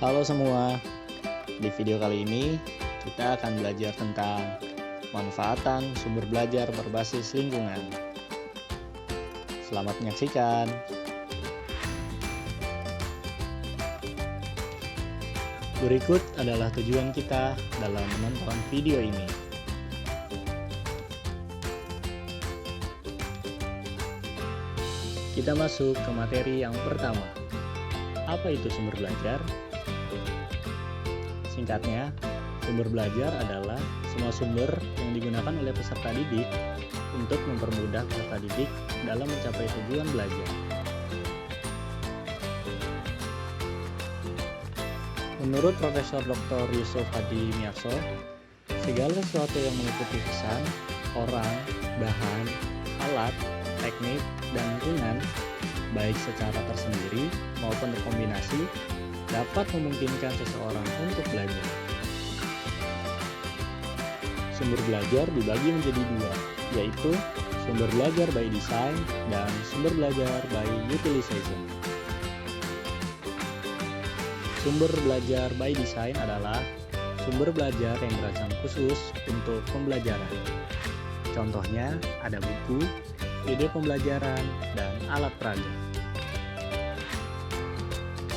Halo semua, di video kali ini kita akan belajar tentang manfaatan sumber belajar berbasis lingkungan. Selamat menyaksikan. Berikut adalah tujuan kita dalam menonton video ini. Kita masuk ke materi yang pertama. Apa itu sumber belajar? Singkatnya, sumber belajar adalah semua sumber yang digunakan oleh peserta didik untuk mempermudah peserta didik dalam mencapai tujuan belajar. Menurut Profesor Dr. Yusuf Hadi Miarso, segala sesuatu yang meliputi pesan, orang, bahan, alat, teknik, dan lingkungan, baik secara tersendiri maupun terkombinasi, dapat memungkinkan seseorang untuk belajar. Sumber belajar dibagi menjadi dua, yaitu sumber belajar by design dan sumber belajar by utilization. Sumber belajar by design adalah sumber belajar yang dirancang khusus untuk pembelajaran. Contohnya ada buku, ide pembelajaran, dan alat peraga.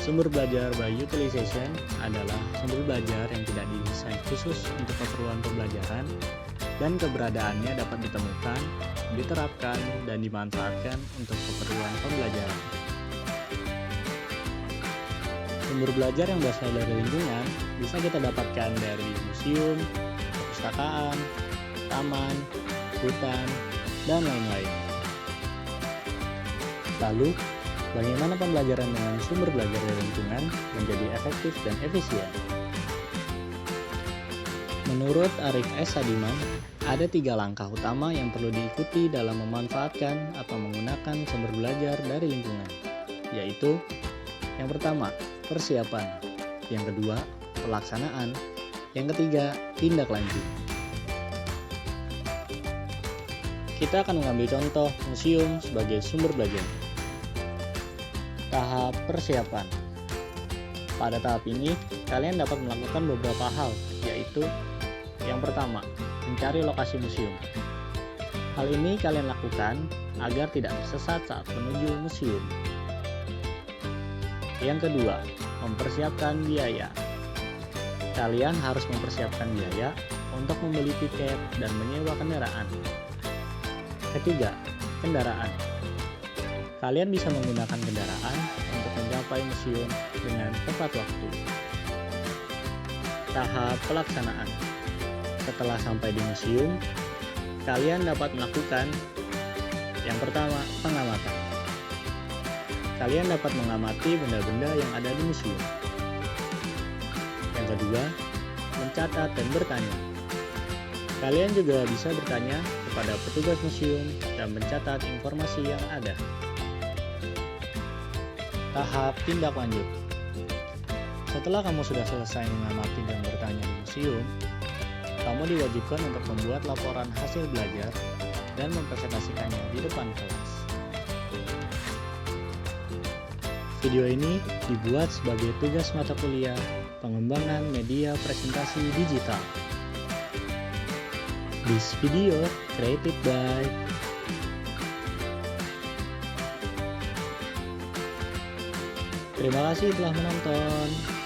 Sumber belajar by utilization adalah sumber belajar yang tidak didesain khusus untuk keperluan pembelajaran dan keberadaannya dapat ditemukan, diterapkan, dan dimanfaatkan untuk keperluan pembelajaran. Sumber belajar yang berasal dari lingkungan bisa kita dapatkan dari museum, perpustakaan, taman, hutan, dan lain-lain. Lalu, bagaimana pembelajaran dengan sumber belajar dari lingkungan menjadi efektif dan efisien? Menurut Arif S. Sadiman, ada 3 langkah utama yang perlu diikuti dalam memanfaatkan atau menggunakan sumber belajar dari lingkungan, yaitu yang pertama, persiapan, yang kedua, pelaksanaan, yang ketiga, tindak lanjut. Kita akan mengambil contoh museum sebagai sumber belajar. Tahap persiapan. Pada tahap ini, kalian dapat melakukan beberapa hal, yaitu yang pertama, mencari lokasi museum. Hal ini kalian lakukan agar tidak tersesat saat menuju museum. Yang kedua, mempersiapkan biaya. Kalian harus mempersiapkan biaya untuk membeli tiket dan menyewa kendaraan. Ketiga, kendaraan. Kalian bisa menggunakan kendaraan untuk mencapai museum dengan tepat waktu. Tahap pelaksanaan. Setelah sampai di museum, kalian dapat melakukan yang pertama, pengamatan. Kalian dapat mengamati benda-benda yang ada di museum. Yang kedua, mencatat dan bertanya. Kalian juga bisa bertanya kepada petugas museum dan mencatat informasi yang ada. Tahap tindak lanjut. Setelah kamu sudah selesai mengamati dan bertanya di museum, kamu diwajibkan untuk membuat laporan hasil belajar dan mempresentasikannya di depan kelas. Video ini dibuat sebagai tugas mata kuliah pengembangan media presentasi digital. This video created by Terima kasih telah menonton.